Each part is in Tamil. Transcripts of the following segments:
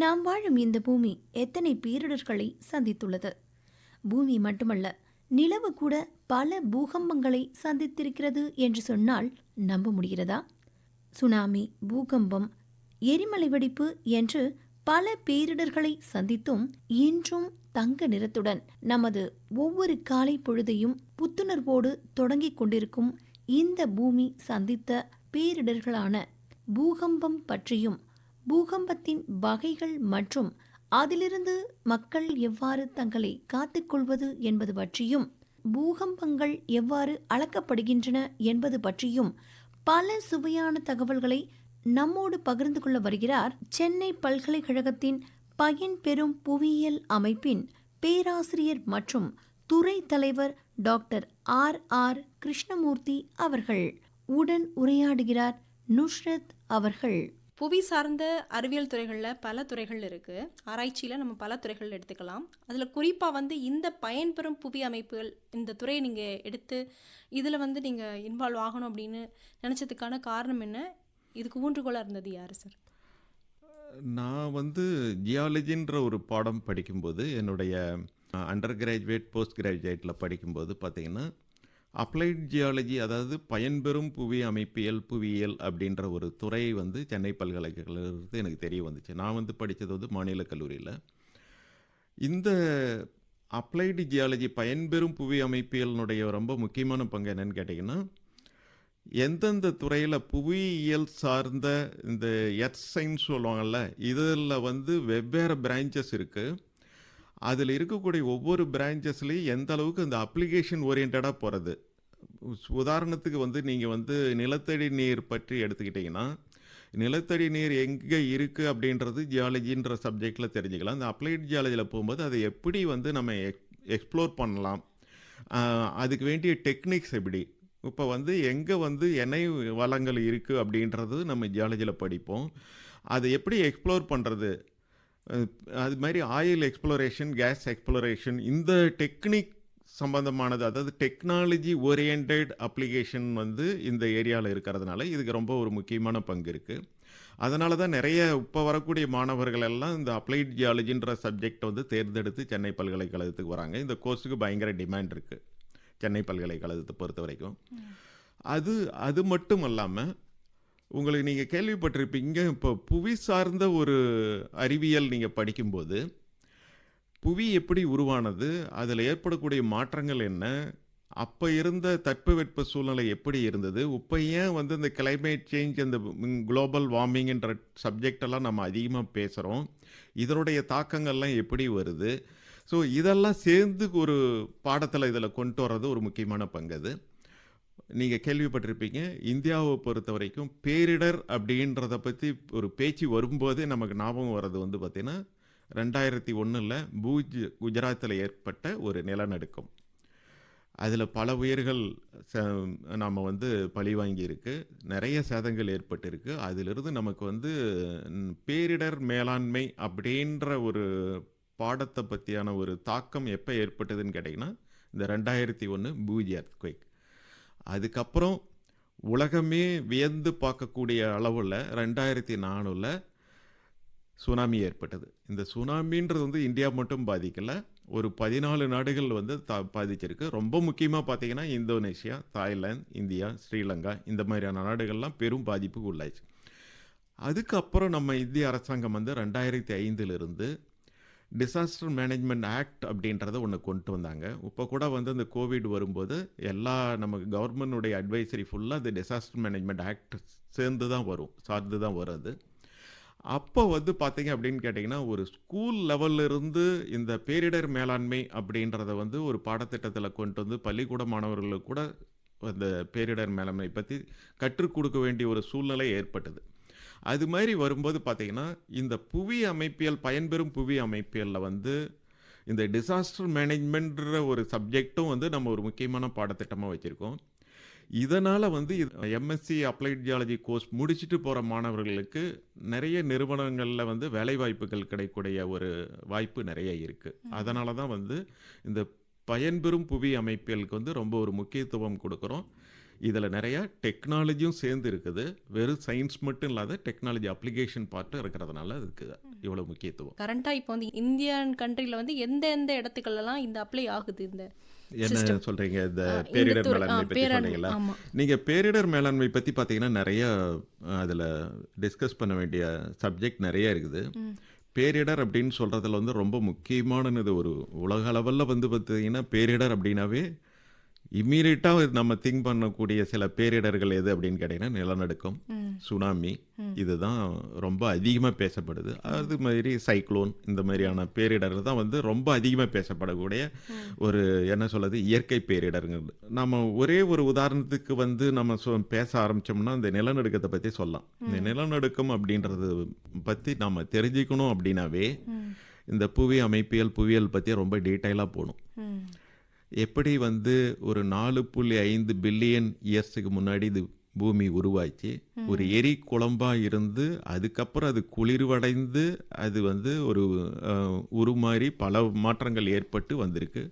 நாம் வாழும் இந்த பூமி எத்தனை பேரிடர்களை சந்தித்துள்ளது. பூமி மட்டுமல்ல, நிலவு கூட பல பூகம்பங்களை சந்தித்திருக்கிறது என்று சொன்னால் நம்ப முடிகிறதா? சுனாமி, பூகம்பம், எரிமலை வெடிப்பு என்று பல பேரிடர்களை சந்தித்தும் இன்றும் தங்க நிறத்துடன் நமது ஒவ்வொரு காலை பொழுதையும் புத்துணர்வோடு தொடங்கிக் கொண்டிருக்கும் இந்த பூமி சந்தித்த பேரிடர்களான பூகம்பம் பற்றியும், பூகம்பத்தின் வகைகள் மற்றும் அதிலிருந்து மக்கள் எவ்வாறு தங்களை காத்துக்கொள்வது என்பது பற்றியும், பூகம்பங்கள் எவ்வாறு அளக்கப்படுகின்றன என்பது பற்றியும் பல சுவையான தகவல்களை நம்மோடு பகிர்ந்து கொள்ள வருகிறார் சென்னை பல்கலைக்கழகத்தின் பயன்பெறும் புவியியல் அமைப்பின் பேராசிரியர் மற்றும் துறை தலைவர் டாக்டர் ஆர் கிருஷ்ணமூர்த்தி அவர்கள். உடன் உரையாடுகிறார் நுஷ்ரத் அவர்கள். புவி சார்ந்த அறிவியல் துறைகளில் பல துறைகள் இருக்குது. ஆராய்ச்சியில் நம்ம பல துறைகள் எடுத்துக்கலாம். அதில் குறிப்பாக இந்த பயன்பெறும் புவி அமைப்புகள், இந்த துறையை நீங்கள் எடுத்து இதில் நீங்கள் இன்வால்வ் ஆகணும் அப்படின்னு நினச்சதுக்கான காரணம் என்ன? இதுக்கு ஊன்றுகோலாக இருந்தது யார் சார்? நான் ஜியாலஜின்ற ஒரு பாடம் படிக்கும்போது, என்னுடைய அண்டர் கிராஜுவேட் போஸ்ட் கிராஜுவேட்டில் படிக்கும்போது பார்த்திங்கன்னா, அப்ளைட் ஜியாலஜி, அதாவது பயன்பெறும் புவி அமைப்பியல் புவியியல் அப்படின்ற ஒரு துறை சென்னை பல்கலைக்கழகத்திலிருந்து எனக்கு தெரிய வந்துச்சு. நான் படித்தது மாநில கல்லூரியில். இந்த அப்ளைடு ஜியாலஜி பயன்பெறும் புவி அமைப்பியலினுடைய ரொம்ப முக்கியமான பங்கு என்னன்னு கேட்டிங்கன்னா, எந்தெந்த துறையில் புவியியல் சார்ந்த இந்த எர்த் சயின்ஸ் சொல்லுவாங்கள்ல, இதில் வெவ்வேறு பிரான்ச்சஸ் இருக்குது. அதில் இருக்கக்கூடிய ஒவ்வொரு பிரான்ச்சஸ்லேயும் எந்த அளவுக்கு இந்த அப்ளிகேஷன் ஓரியன்டாக போகிறது. உதாரணத்துக்கு நீங்கள் நிலத்தடி நீர் பற்றி எடுத்துக்கிட்டிங்கன்னா, நிலத்தடி நீர் எங்கே இருக்குது அப்படின்றது ஜியாலஜின்ற சப்ஜெக்டில் தெரிஞ்சுக்கலாம். இந்த அப்ளைட் ஜியாலஜியில் போகும்போது அதை எப்படி நம்ம எக்ஸ்ப்ளோர் பண்ணலாம், அதுக்கு வேண்டிய டெக்னிக்ஸ் எப்படி, இப்போ எங்கே எண்ணெய் வளங்கள் இருக்குது அப்படின்றது நம்ம ஜியாலஜியில் படிப்போம். அதை எப்படி எக்ஸ்ப்ளோர் பண்ணுறது, அது மாதிரி ஆயில் எக்ஸ்ப்ளோரேஷன், கேஸ் எக்ஸ்ப்ளோரேஷன், இந்த டெக்னிக் சம்பந்தமானது, அதாவது டெக்னாலஜி ஓரியன்டட் அப்ளிகேஷன் இந்த ஏரியாவில் இருக்கிறதுனால இதுக்கு ரொம்ப ஒரு முக்கியமான பங்கு இருக்குது. அதனால தான் நிறைய இப்போ வரக்கூடிய மாணவர்கள் எல்லாம் இந்த அப்ளைட் ஜியாலஜின்ற சப்ஜெக்ட் தேர்ந்தெடுத்து சென்னை பல்கலைக்கழகத்துக்கு வராங்க. இந்த கோர்ஸுக்கு பயங்கர டிமாண்ட் இருக்குது சென்னை பல்கலைக்கழகத்தை பொறுத்த வரைக்கும். அது மட்டும் இல்லாமல் உங்களுக்கு நீங்கள் கேள்விப்பட்டிருப்பீங்க, இப்போ புவி சார்ந்த ஒரு அறிவியல் நீங்கள் படிக்கும்போது புவி எப்படி உருவானது, அதில் ஏற்படக்கூடிய மாற்றங்கள் என்ன, அப்போ இருந்த தட்பவெட்ப சூழ்நிலை எப்படி இருந்தது, இப்போ ஏன் இந்த கிளைமேட் சேஞ்ச், அந்த குளோபல் வார்மிங்ன்ற சப்ஜெக்டெல்லாம் நம்ம அதிகமாக பேசுகிறோம், இதனுடைய தாக்கங்கள்லாம் எப்படி வருது. ஸோ இதெல்லாம் சேர்ந்து ஒரு பாடத்தில் இதில் கொண்டு வர்றது ஒரு முக்கியமான பங்கு. அது நீங்கள் கேள்விப்பட்டிருப்பீங்க, இந்தியாவை பொறுத்த வரைக்கும் பேரிடர் அப்படின்றத பற்றி ஒரு பேச்சு வரும்போதே நமக்கு ஞாபகம் வர்றது பார்த்திங்கன்னா 2001 பூஜ் குஜராத்தில் ஏற்பட்ட ஒரு நிலநடுக்கம். அதில் பல உயிர்கள் நாம் பழி வாங்கியிருக்கு, நிறைய சேதங்கள் ஏற்பட்டிருக்கு. அதிலிருந்து நமக்கு பேரிடர் மேலாண்மை அப்படின்ற ஒரு பாடத்தை பற்றியான ஒரு தாக்கம் எப்போ ஏற்பட்டதுன்னு கேட்டிங்கன்னா, இந்த 2001 பூஜ் எர்த்குவேக். அதுக்கப்புறம் உலகமே வியந்து பார்க்கக்கூடிய அளவில் 2004 சுனாமி ஏற்பட்டது. இந்த சுனாமின்றது இந்தியா மட்டும் பாதிக்கலை, ஒரு 14 நாடுகள் பாதிச்சிருக்கு. ரொம்ப முக்கியமாக பார்த்தீங்கன்னா இந்தோனேஷியா, தாய்லாந்து, இந்தியா, ஸ்ரீலங்கா, இந்த மாதிரியான நாடுகள்லாம் பெரும் பாதிப்புக்கு உள்ளாச்சு. அதுக்கப்புறம் நம்ம இந்திய அரசாங்கம் 2005 டிசாஸ்டர் மேனேஜ்மெண்ட் ஆக்ட் அப்படின்றத ஒன்று கொண்டு வந்தாங்க. இப்போ கூட இந்த கோவிட் வரும்போது எல்லா நமக்கு கவர்மெண்ட்டுடைய அட்வைசரி ஃபுல்லாக இந்த டிசாஸ்டர் மேனேஜ்மெண்ட் ஆக்ட் சார்ந்து தான் வருது. அப்போ பார்த்தீங்க அப்படின்னு கேட்டிங்கன்னா, ஒரு ஸ்கூல் லெவலிருந்து இந்த பேரிடர் மேலாண்மை அப்படின்றத ஒரு பாடத்திட்டத்தில் கொண்டு பள்ளிக்கூட மாணவர்களுக்கு கூட இந்த பேரிடர் மேலாண்மை பற்றி கற்றுக் கொடுக்க வேண்டிய ஒரு சூழ்நிலை ஏற்பட்டது. அது மாதிரி வரும்போது பார்த்திங்கன்னா, இந்த புவி அமைப்பியல், பயன்பெறும் புவி அமைப்பியலில் இந்த டிசாஸ்டர் மேனேஜ்மெண்ட்ன்ற ஒரு சப்ஜெக்டும் நம்ம ஒரு முக்கியமான பாடத்திட்டமாக வச்சுருக்கோம். இதனால் எம்எஸ்சி அப்ளைட் ஜியாலஜி கோர்ஸ் முடிச்சுட்டு போகிற மாணவர்களுக்கு நிறைய நிறுவனங்களில் வேலைவாய்ப்புகள் கிடைக்கக்கூடிய ஒரு வாய்ப்பு நிறைய இருக்குது. அதனால தான் இந்த பயன்பெறும் புவி அமைப்பியலுக்கு ரொம்ப ஒரு முக்கியத்துவம் கொடுக்குறோம். இதில் நிறையா டெக்னாலஜியும் சேர்ந்து இருக்குது. வெறும் சயின்ஸ் மட்டும் இல்லாத டெக்னாலஜி அப்ளிகேஷன் பார்ட்டும் இருக்கிறதுனால இருக்குது. இவ்வளோ முக்கியத்துவம். கரண்ட்டாக இப்போ வந்து இந்தியன் கண்ட்ரியில் வந்து எந்த எந்த இடத்துக்கெல்லாம் இந்த அப்ளை ஆகுது இந்த என்ன சிஸ்டம்? சொல்கிறீங்க, இந்த இந்த பேரிடர் துறை மேலாண்மை பற்றி பேரன் சொன்னீங்களா? ஆமாம். நீங்கள் பேரிடர் மேலாண்மை பற்றி பார்த்தீங்கன்னா நிறைய அதில் டிஸ்கஸ் பண்ண வேண்டிய சப்ஜெக்ட் நிறைய இருக்குது. பேரிடர் அப்படின்னு சொல்கிறதுல வந்து ரொம்ப முக்கியமானது ஒரு உலக அளவில் வந்து பார்த்தீங்கன்னா பேரிடர் அப்படின்னாவே இம்மீடியட்டாக நம்ம திங்க் பண்ணக்கூடிய சில பேரிடர்கள் எது அப்படின்னு கேட்டிங்கன்னா நிலநடுக்கம், சுனாமி, இதுதான் ரொம்ப அதிகமாக பேசப்படுது. அது மாதிரி சைக்ளோன், இந்த மாதிரியான பேரிடர்கள் தான் வந்து ரொம்ப அதிகமாக பேசப்படக்கூடிய ஒரு என்ன சொல்கிறது இயற்கை பேரிடருங்கிறது. நம்ம ஒரே ஒரு உதாரணத்துக்கு வந்து நம்ம பேச ஆரம்பித்தோம்னா இந்த நிலநடுக்கத்தை பற்றி சொல்லலாம். இந்த நிலநடுக்கம் அப்படின்றது பற்றி நம்ம தெரிஞ்சுக்கணும் அப்படின்னாவே இந்த புவி அமைப்பியல் புவியியல் பற்றி ரொம்ப டீட்டெயிலாக போகணும். எப்படி வந்து ஒரு 4.5 பில்லியன் இயர்ஸுக்கு முன்னாடி இது பூமி உருவாச்சு, ஒரு எரி குழம்பாக இருந்து அதுக்கப்புறம் அது குளிர்வடைந்து அது வந்து ஒரு உருமாறி பல மாற்றங்கள் ஏற்பட்டு வந்திருக்கு.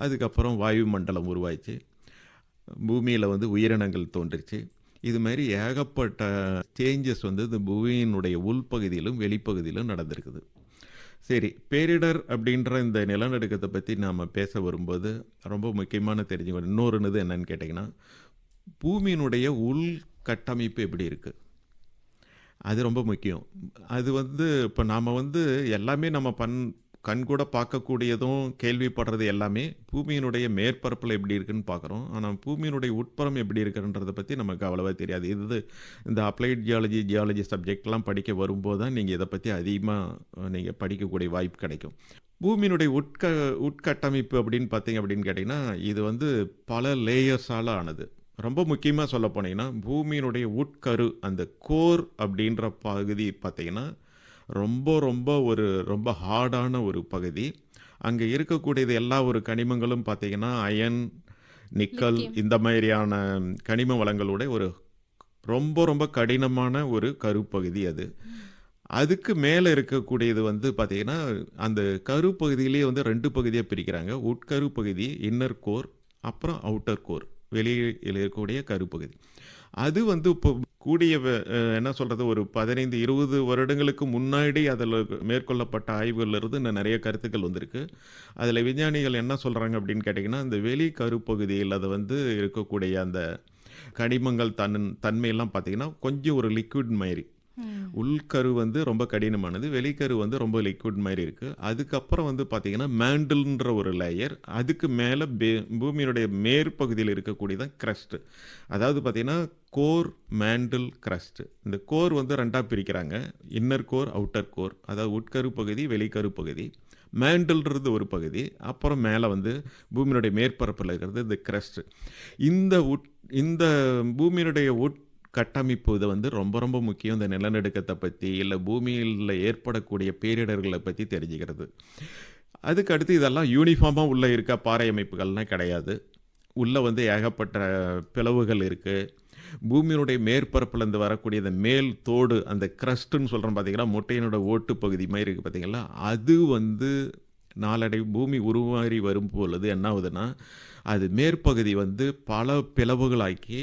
அதுக்கப்புறம் வாயு மண்டலம் உருவாச்சு, பூமியில் வந்து உயிரினங்கள் தோன்றுச்சு. இது மாதிரி ஏகப்பட்ட சேஞ்சஸ் வந்து இந்த பூமியினுடைய உள்பகுதியிலும் வெளிப்பகுதியிலும் நடந்திருக்குது. சரி, பேரிடர் அப்படின்ற இந்த நிலநடுக்கத்தை பற்றி நாம் பேச வரும்போது ரொம்ப முக்கியமான தெரிஞ்சுக்கணும் இன்னொரு இது என்னன்னு கேட்டிங்கன்னா, பூமியினுடைய உள்கட்டமைப்பு எப்படி இருக்குது, அது ரொம்ப முக்கியம். அது வந்து இப்போ நாம் வந்து எல்லாமே நம்ம கண்கூட பார்க்கக்கூடியதும் கேள்விப்படுறது எல்லாமே பூமியினுடைய மேற்பரப்பில் எப்படி இருக்குன்னு பார்க்குறோம். ஆனால் பூமியினுடைய உட்புறம் எப்படி இருக்குன்றதை பற்றி நமக்கு அவ்வளோவா தெரியாது. இது இந்த அப்ளைட் ஜியாலஜி சப்ஜெக்ட்லாம் படிக்க வரும்போது தான் நீங்கள் இதை பற்றி அதிகமாக நீங்கள் படிக்கக்கூடிய வாய்ப்பு கிடைக்கும். பூமியினுடைய உட்கட்டமைப்பு அப்படின்னு பார்த்தீங்க அப்படின்னு கேட்டிங்கன்னா இது வந்து பல லேயர்ஸால் ஆனது. ரொம்ப முக்கியமாக சொல்ல போனீங்கன்னா பூமியினுடைய உட்கரு அந்த கோர் அப்படின்ற பகுதி பார்த்தீங்கன்னா ரொம்ப ஹார்டான ஒரு பகுதி. அங்கே இருக்கக்கூடியது எல்லா ஒரு கனிமங்களும் பார்த்தீங்கன்னா அயன், நிக்கல், இந்த மாதிரியான கனிம வளங்களுடைய ஒரு ரொம்ப கடினமான ஒரு கருப்பகுதி அது. அதுக்கு மேலே இருக்கக்கூடியது வந்து பார்த்தீங்கன்னா அந்த கருப்பகுதியிலேயே வந்து 2 பகுதியாக பிரிக்கிறாங்க. உட்கரு பகுதி, இன்னர் கோர், அப்புறம் அவுட்டர் கோர், வெளியில் இருக்கக்கூடிய கருப்பகுதி. அது வந்து இப்போ கூடிய என்ன சொல்கிறது ஒரு 15-20 வருடங்களுக்கு முன்னாடி அதில் மேற்கொள்ளப்பட்ட ஆய்வுகளிலிருந்து இன்னும் நிறைய கருத்துக்கள் வந்திருக்கு. அதில் விஞ்ஞானிகள் என்ன சொல்கிறாங்க அப்படின்னு கேட்டிங்கன்னா, இந்த வெளி கருப்பகுதியில் அது வந்து இருக்கக்கூடிய அந்த கனிமங்கள் தன்மையெல்லாம் பார்த்திங்கன்னா கொஞ்சம் ஒரு லிக்விட் மாதிரி. உள்கரு வந்து ரொம்ப கடினமானது, வெளிக்கரு வந்து ரொம்ப லிக்விட் மாதிரி இருக்குது. அதுக்கப்புறம் வந்து பார்த்திங்கன்னா மேண்டில்ன்ற ஒரு லேயர், அதுக்கு மேலே பூமியினுடைய மேற்பகுதியில் இருக்கக்கூடியதான் க்ரஸ்ட்டு. அதாவது பார்த்திங்கன்னா கோர், மேண்டில், க்ரஸ்ட்டு. இந்த கோர் வந்து 2ஆக பிரிக்கிறாங்க, இன்னர் கோர், அவுட்டர் கோர். அதாவது உட்கரு பகுதி, வெளிக்கரு பகுதி. மேண்டில்ன்றது ஒரு பகுதி, அப்புறம் மேலே வந்து பூமியினுடைய மேற்பரப்பில் இருக்கிறது இந்த க்ரஸ்ட்டு. இந்த பூமியினுடைய கட்டமைப்பு இதை வந்து ரொம்ப முக்கியம். இந்த நிலநடுக்கத்தை பற்றி இல்லை பூமியில் ஏற்படக்கூடிய பேரிடர்களை பற்றி தெரிஞ்சுக்கிறது. அதுக்கு அடுத்து இதெல்லாம் யூனிஃபார்மாக உள்ளே இருக்க பாறை அமைப்புகள்லாம் கிடையாது. உள்ளே வந்து ஏகப்பட்ட பிளவுகள் இருக்குது. பூமியினுடைய மேற்பரப்புலேருந்து வரக்கூடிய அந்த மேல் தோடு, அந்த க்ரஸ்ட்டுன்னு சொல்கிறோம் பார்த்தீங்கன்னா, முட்டையினோட ஓட்டு பகுதி மாதிரி இருக்குது பார்த்தீங்களா, அது வந்து நாளடைவு பூமி உருமாறி வரும் பொழுது என்ன ஆகுதுன்னா அது மேற்பகுதி வந்து பல பிளவுகளாக்கி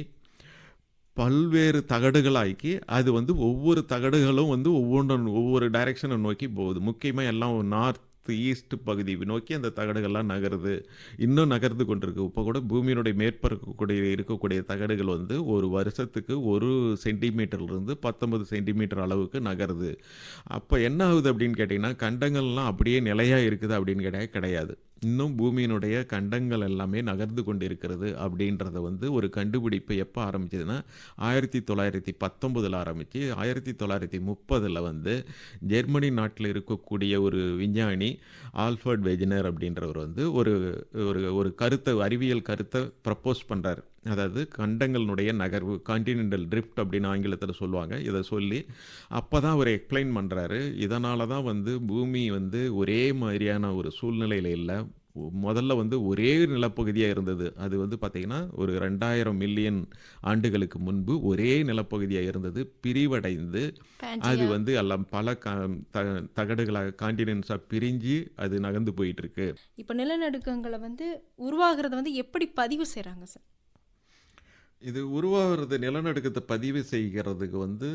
பல்வேறு தகடுகளாக்கி அது வந்து ஒவ்வொரு தகடுகளும் வந்து ஒவ்வொரு டைரெக்ஷனை நோக்கி போகுது. முக்கியமாக எல்லாம் நார்த் ஈஸ்ட் பகுதி நோக்கி அந்த தகடுகள்லாம் நகருது, இன்னும் நகர்ந்து கொண்டிருக்கு. இப்போ கூட பூமியினுடைய மேற்பரக்கூடிய இருக்கக்கூடிய தகடுகள் வந்து ஒரு வருஷத்துக்கு 1 சென்டிமீட்டர்லேருந்து 19 சென்டிமீட்டர் அளவுக்கு நகருது. அப்போ என்ன ஆகுது அப்படின்னு கேட்டிங்கன்னா, கண்டங்கள்லாம் அப்படியே நிலையாக இருக்குது அப்படின்னு கிடையாது. இன்னும் பூமியினுடைய கண்டங்கள் எல்லாமே நகர்ந்து கொண்டு இருக்கிறது அப்படின்றத வந்து ஒரு கண்டுபிடிப்பு எப்போ ஆரம்பிச்சதுன்னா 1919 ஆரம்பித்து 1930 வந்து ஜெர்மனி நாட்டில் இருக்கக்கூடிய ஒரு விஞ்ஞானி ஆல்ஃபர்ட் வெஜ்னர் அப்படின்றவர் வந்து ஒரு அறிவியல் கருத்தை ப்ரப்போஸ் பண்ணுறாரு. அதாவது கண்டங்களினுடைய நகர்வு, கான்டினென்டல் ட்ரிஃப்ட் அப்படின்னு ஆங்கிலத்தில் சொல்லுவாங்க. இதை சொல்லி அப்போ தான் அவர் எக்ஸ்பிளைன் பண்ணுறாரு. இதனால தான் வந்து பூமி வந்து ஒரே மாதிரியான ஒரு சூழ்நிலையில் இல்லை. முதல்ல வந்து ஒரே நிலப்பகுதியாக இருந்தது. அது வந்து பார்த்திங்கன்னா ஒரு 2000 மில்லியன் ஆண்டுகளுக்கு முன்பு ஒரே நிலப்பகுதியாக இருந்தது. பிரிவடைந்து அது வந்து எல்லாம் பல தகடுகளாக கான்டினென்ட்ஸாக பிரிஞ்சு அது நகர்ந்து போயிட்டுருக்கு. இப்போ நிலநடுக்கங்களை வந்து உருவாகிறத வந்து எப்படி பதிவு செய்கிறாங்க சார்? இது உருவாகிறது நிலநடுக்கத்தை பதிவு செய்கிறதுக்கு வந்து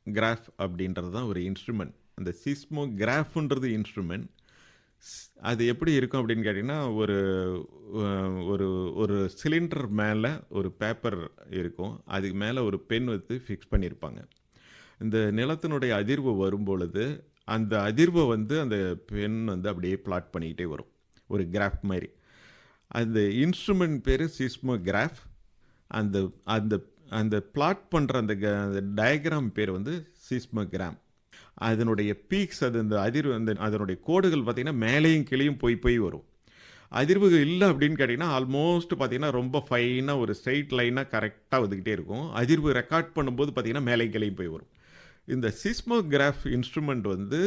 கிராஃப் அப்படின்றது தான் ஒரு இன்ஸ்ட்ருமெண்ட். அந்த சிஸ்மோகிராஃப்ன்றது இன்ஸ்ட்ருமெண்ட். அது எப்படி இருக்கும் அப்படின்னு கேட்டிங்கன்னா, ஒரு ஒரு ஒரு சிலிண்டர் மேலே ஒரு பேப்பர் இருக்கும். அதுக்கு மேலே ஒரு பென் வச்சு ஃபிக்ஸ் பண்ணியிருப்பாங்க. இந்த நிலத்தினுடைய அதிர்வு வரும்பொழுது, அந்த அதிர்வை வந்து அந்த பென் வந்து அப்படியே பிளாட் பண்ணிக்கிட்டே வரும். ஒரு கிராஃப் மாதிரி. அந்த இன்ஸ்ட்ருமெண்ட் பேர் சிஸ்மோகிராஃப். அந்த அந்த அந்த பிளாட் பண்ணுற அந்த டயக்ராம் பேர் வந்து சிஸ்மோகிராம். அதனுடைய பீக்ஸ், அது அந்த அதிர்வு, அதனுடைய கோடுகள் பார்த்திங்கன்னா மேலேயும் கீழேயும் போய் வரும். அதிர்வுகள் இல்லை அப்படின்னு கேட்டிங்கன்னா ஆல்மோஸ்ட் பார்த்திங்கன்னா ரொம்ப ஃபைனாக ஒரு ஸ்ட்ரெயிட் லைனாக கரெக்டாக வந்துக்கிட்டே இருக்கும். அதிர்வு ரெக்கார்ட் பண்ணும்போது பார்த்திங்கன்னா மேலேயும் கீழேயும் போய் வரும். இந்த சிஸ்மோகிராஃப் இன்ஸ்ட்ருமெண்ட் வந்து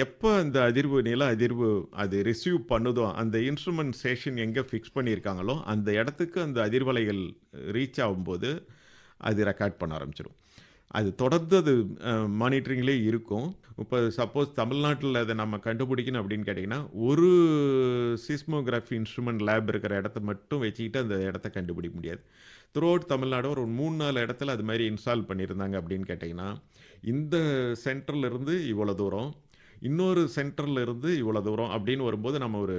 எப்போ அந்த நில அதிர்வு அது ரிசீவ் பண்ணுதோ, அந்த இன்ஸ்ட்ருமெண்ட் ஸ்டேஷன் எங்கே ஃபிக்ஸ் பண்ணியிருக்காங்களோ அந்த இடத்துக்கு அந்த அதிர்வலைகள் ரீச் ஆகும்போது அது ரெக்கார்ட் பண்ண ஆரம்பிச்சிடும். அது தொடர்ந்து அது மானிட்டரிங்லேயே இருக்கும். இப்போ சப்போஸ் தமிழ்நாட்டில் அதை நம்ம கண்டுபிடிக்கணும் அப்படின்னு கேட்டிங்கன்னா, ஒரு சிஸ்மோகிராஃபி இன்ஸ்ட்ருமெண்ட் லேப் இருக்கிற இடத்த மட்டும் வச்சுக்கிட்டு அந்த இடத்த கண்டுபிடிக்க முடியாது. த்ரூ அவுட் தமிழ்நாடு ஒரு 3-4 இடத்துல அது மாதிரி இன்ஸ்டால் பண்ணியிருந்தாங்க அப்படின்னு கேட்டிங்கன்னா, இந்த சென்டர்லேருந்து இவ்வளோ தூரம், இன்னொரு சென்டரில் இருந்து இவ்வளோ தூரம் அப்படின்னு வரும்போது நம்ம ஒரு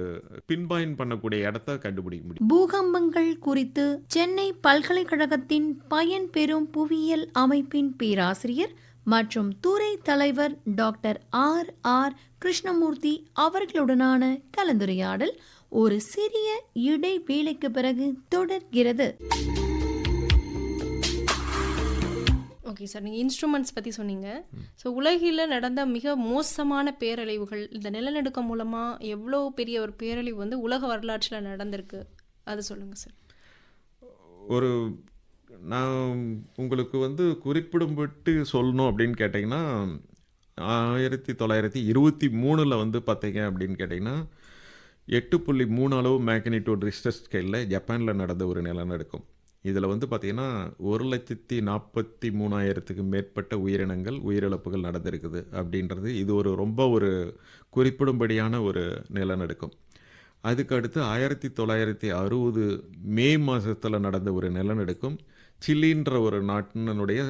பின்பாயிண்ட் பண்ணக்கூடிய இடத்த கண்டுபிடிக்க முடியும். பூகம்பங்கள் குறித்து சென்னை பல்கலைக்கழகத்தின் பயன்பெறும் புவியியல் அமைப்பின் பேராசிரியர் மற்றும் துறை தலைவர் டாக்டர் ஆர் கிருஷ்ணமூர்த்தி அவர்களுடனான கலந்துரையாடல் ஒரு சிறிய இடைவேளைக்கு பிறகு தொடர்கிறது. ஓகே சார், நீங்கள் இன்ஸ்ட்ருமெண்ட்ஸ் பற்றி சொன்னீங்க. ஸோ உலகில் நடந்த மிக மோசமான பேரழிவுகள், இந்த நிலநடுக்கம் மூலமாக எவ்வளோ பெரிய ஒரு பேரழிவு வந்து உலக வரலாற்றில் நடந்திருக்கு, அது சொல்லுங்கள் சார். நான் உங்களுக்கு வந்து குறிப்பிடும்பட்டு சொல்லணும் அப்படின்னு கேட்டிங்கன்னா, 1923 வந்து பார்த்தீங்க அப்படின்னு கேட்டிங்கன்னா 8.3 அளவு மேக்னிடியூட் ரிக்டர் ஸ்கேலில் ஜப்பானில் நடந்த ஒரு நிலநடுக்கம். இதில் வந்து பார்த்திங்கன்னா 1,43,000க்கு மேற்பட்ட உயிரிழப்புகள் நடந்திருக்குது அப்படின்றது இது ரொம்ப ஒரு குறிப்பிடும்படியான ஒரு நிலநடுக்கம். அதுக்கு அடுத்து 1960 மே மாதத்தில் நடந்த ஒரு நிலநடுக்கம் சிலின்ற ஒரு நாட்டினுடைய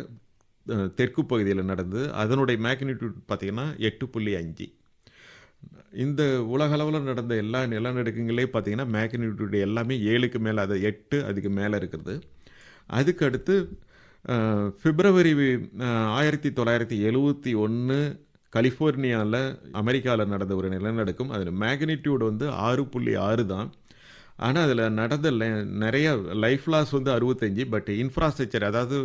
தெற்கு பகுதியில் நடந்தது. அதனுடைய மேக்னிடியூட் பார்த்திங்கன்னா 8.5. இந்த உலகளவில் நடந்த எல்லா நிலநடுக்கங்களே பார்த்திங்கன்னா மேக்னிடியூட் எல்லாமே 7க்கு மேலே, அது 8 அதுக்கு மேலே இருக்கிறது. அதுக்கு அடுத்து பிப்ரவரி 1971 கலிஃபோர்னியாவில் அமெரிக்காவில் நடந்த ஒரு நிலநடுக்கம். அதில் மேக்னிடியூட் வந்து 6.6 தான். ஆனால் அதில் நடந்த நிறைய லைஃப் லாஸ் வந்து 65. பட் இன்ஃப்ராஸ்ட்ரக்சர், அதாவது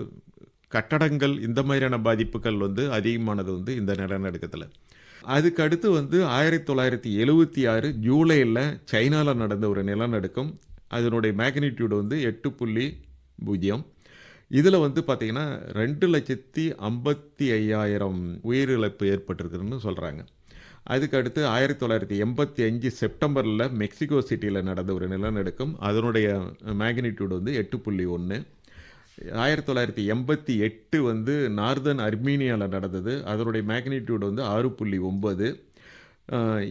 கட்டடங்கள், இந்த மாதிரியான பாதிப்புகள் வந்து அதிகமானது வந்து இந்த நிலநடுக்கத்தில். அதுக்கு அடுத்து வந்து 1976 ஜூலையில் சைனாவில் நடந்த ஒரு நிலநடுக்கம். அதனுடைய மேக்னிடியூடு வந்து 8.0. இதில் வந்து பார்த்திங்கன்னா 2,55,000 உயிரிழப்பு ஏற்பட்டிருக்குன்னு சொல்கிறாங்க. அதுக்கு அடுத்து 1985 செப்டம்பரில் மெக்சிகோ சிட்டியில் நடந்த ஒரு நிலநடுக்கம். அதனுடைய மேக்னிடியூடு வந்து 8.1. 1988 வந்து நார்தன் அர்மீனியாவில் நடந்தது. அதனுடைய மேக்னிடியூடு வந்து 6.9.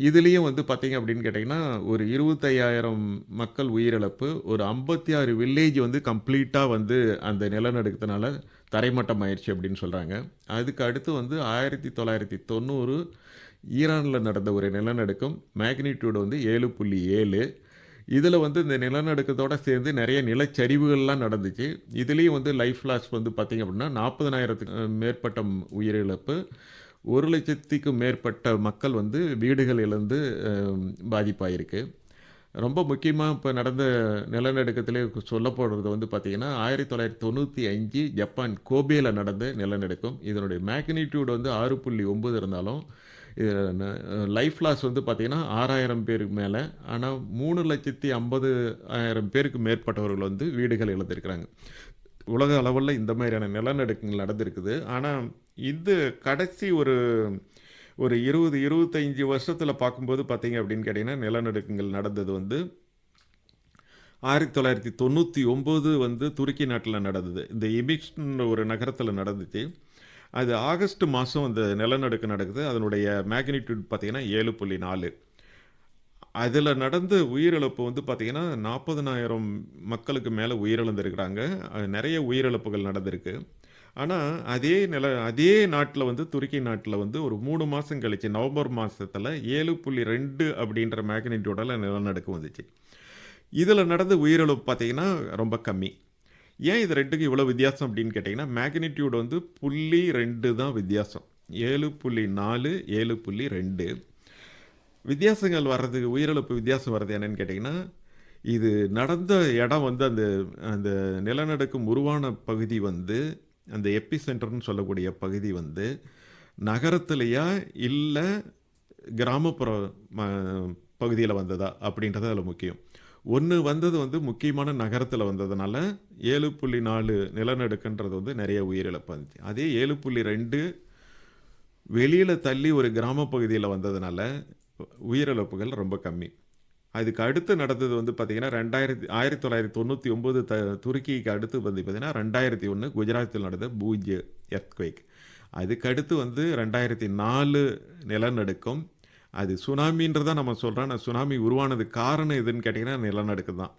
இதுலேயும் வந்து பார்த்திங்க அப்படின்னு கேட்டிங்கன்னா ஒரு 25,000 மக்கள் உயிரிழப்பு, ஒரு 56 வில்லேஜ் வந்து கம்ப்ளீட்டாக வந்து அந்த நிலநடுக்கத்தினால தரைமட்டம் ஆயிடுச்சு அப்படின்னு சொல்கிறாங்க. அதுக்கு அடுத்து வந்து 1990 ஈரானில் நடந்த ஒரு நிலநடுக்கம். மேக்னிடியூடு வந்து 7.7. இதில் வந்து இந்த நிலநடுக்கத்தோடு சேர்ந்து நிறைய நிலச்சரிவுகள்லாம் நடந்துச்சு. இதுலேயும் வந்து லைஃப் லாஸ் வந்து பார்த்திங்க அப்படின்னா 40,000க்கு மேற்பட்ட உயிரிழப்பு, 1,00,000க்கும் மேற்பட்ட மக்கள் வந்து வீடுகள் இழந்து பாதிப்பாயிருக்கு. ரொம்ப முக்கியமாக இப்போ நடந்த நிலநடுக்கத்திலே சொல்லப்படுறது வந்து பார்த்திங்கன்னா 1995 ஜப்பான் கோபேயில் நடந்த நிலநடுக்கம். இதனுடைய மேக்னிடியூடு வந்து 6.9 இருந்தாலும் லைஃப் லாஸ் வந்து பார்த்திங்கன்னா 6,000 பேருக்கு மேலே. ஆனால் 3,50,000 பேருக்கு மேற்பட்டவர்கள் வந்து வீடுகள் இழந்திருக்கிறாங்க. உலக அளவில் இந்த மாதிரியான நிலநடுக்கங்கள் நடந்திருக்குது. ஆனால் இது கடைசி ஒரு 20-25 வருஷத்தில் பார்க்கும்போது பார்த்திங்க அப்படின்னு கேட்டிங்கன்னா நிலநடுக்கங்கள் நடந்தது வந்து 1999 வந்து துருக்கி நாட்டில் நடந்தது. இந்த இபிக்ஸ்ன்ற ஒரு நகரத்தில் நடந்துச்சு. அது ஆகஸ்ட் மாதம் அந்த நிலநடுக்கம் நடக்குது. அதனுடைய மேக்னிடியூட் பார்த்திங்கன்னா 7.4. அதில் நடந்த உயிரிழப்பு வந்து பார்த்திங்கன்னா 40,000 மக்களுக்கு மேலே உயிரிழந்திருக்கிறாங்க. நிறைய உயிரிழப்புகள் நடந்திருக்கு. ஆனால் அதே நாட்டில் வந்து துருக்கி நாட்டில் வந்து ஒரு 3 மாதம் கழிச்சு நவம்பர் மாதத்தில் 7.2 அப்படின்ற மேக்னிடியூடில் நிலநடுக்கம் வந்துச்சு. இதில் நடந்த உயிரிழப்பு பார்த்தீங்கன்னா ரொம்ப கம்மி. ஏன் இது ரெண்டுக்கும் இவ்வளோ வித்தியாசம் அப்படின்னு கேட்டிங்கன்னா, மேக்னிடியூட் வந்து 0.2 தான் வித்தியாசம். 7.4 7.2 வித்தியாசங்கள் வர்றதுக்கு, உயிரிழப்பு வித்தியாசம் வர்றது என்னன்னு கேட்டிங்கன்னா, இது நடந்த இடம் வந்து அந்த அந்த நிலநடுக்கம் உருவான பகுதி வந்து அந்த எப்பி சென்டர்னு சொல்லக்கூடிய பகுதி வந்து நகரத்துலையா இல்லை கிராமப்புற பகுதியில் வந்ததா அப்படின்றது அதில் முக்கியம். ஒன்று வந்தது வந்து முக்கியமான நகரத்தில் வந்ததுனால 7.4 நிலநடுக்கன்றது வந்து நிறைய உயிரிழப்பு வந்துச்சு. அதே 7.2 வெளியில் தள்ளி ஒரு கிராம பகுதியில் வந்ததுனால உயிரிழப்புகள் ரொம்ப கம்மி. அதுக்கு அடுத்து நடந்தது வந்து பார்த்திங்கன்னா 1999 துருக்கிக்கு அடுத்து வந்து பார்த்திங்கன்னா 2001 குஜராத்தில் நடந்த பூஜ் எர்த்குவேக். அதுக்கடுத்து வந்து 2004 நிலநடுக்கம். அது சுனாமின்றதான் நம்ம சொல்கிறோம். சுனாமி உருவானது காரணம் எதுன்னு கேட்டிங்கன்னா நிலநடுக்கம் தான்.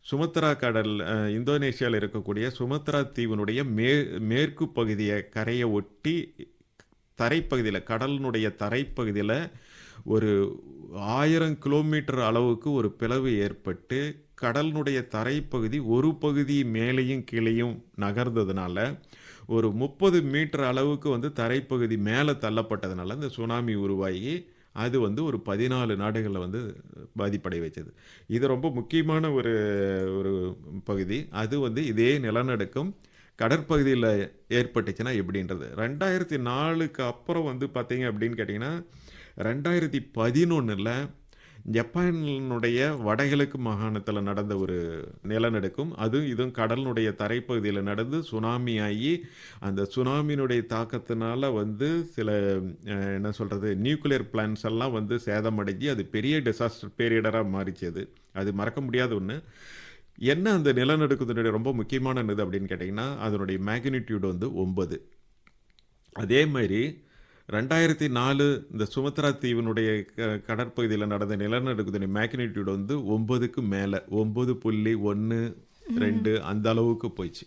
சுமத்ரா கடல், இந்தோனேஷியாவில் இருக்கக்கூடிய சுமத்ரா தீவினுடைய மேற்கு பகுதியை கரையை ஒட்டி தரைப்பகுதியில், கடலினுடைய தரைப்பகுதியில் ஒரு 1000 கிலோமீட்டர் அளவுக்கு ஒரு பிளவு ஏற்பட்டு கடலினுடைய தரைப்பகுதி ஒரு பகுதி மேலேயும் கீழேயும் நகர்ந்ததுனால ஒரு 30 மீட்டர் அளவுக்கு வந்து தரைப்பகுதி மேலே தள்ளப்பட்டதுனால இந்த சுனாமி உருவாகி அது வந்து ஒரு 14 நாடுகளில் வந்து பாதிப்படை வச்சது. இது ரொம்ப முக்கியமான ஒரு பகுதி. அது வந்து இதே நிலநடுக்கம் கடற்பகுதியில் ஏற்பட்டுச்சுன்னா எப்படின்றது 2004க்கு அப்புறம் வந்து பார்த்தீங்க அப்படின்னு கேட்டிங்கன்னா 2011 ஜப்பானுடைய வடகிழக்கு மாகாணத்தில் நடந்த ஒரு நிலநடுக்கம். இதுவும் கடலினுடைய தரைப்பகுதியில் நடந்து சுனாமி ஆகி அந்த சுனாமியினுடைய தாக்கத்தினால வந்து சில என்ன சொல்கிறது நியூக்ளியர் பிளான்ஸ் எல்லாம் வந்து சேதமடைஞ்சி அது பெரிய டிசாஸ்டர் பேரிடராக மாறிச்சு. அது மறக்க முடியாத ஒன்று. என்ன அந்த நிலநடுக்கத்தினுடைய ரொம்ப முக்கியமானது அப்படின்னு கேட்டிங்கன்னா அதனுடைய மேக்னிடியூட் வந்து 9. அதே மாதிரி 2004 இந்த சுமத்ரா தீவினுடைய கடற்பகுதியில் நடந்த நிலநடுக்கத்தினுடைய மேக்னிடியூட் வந்து 9க்கு மேலே 9.12 அந்த அளவுக்கு போயிடுச்சு.